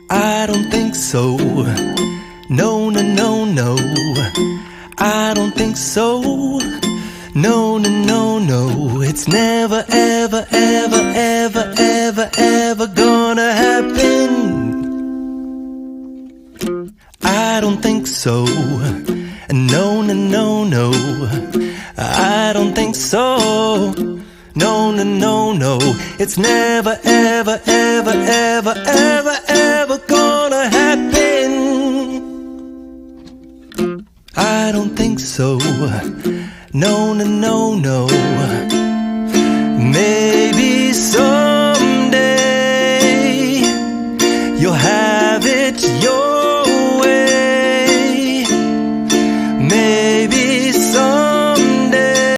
I don't think so. No, no, no, no. I don't think so. No, no, no, no. It's never, ever, ever, ever, ever, ever gonna happen. I don't think so. No, no, no, no. I don't think so. No, no, no, no. It's never, ever, ever, ever, ever, ever gonna happen. I don't think so. No, no, no, no.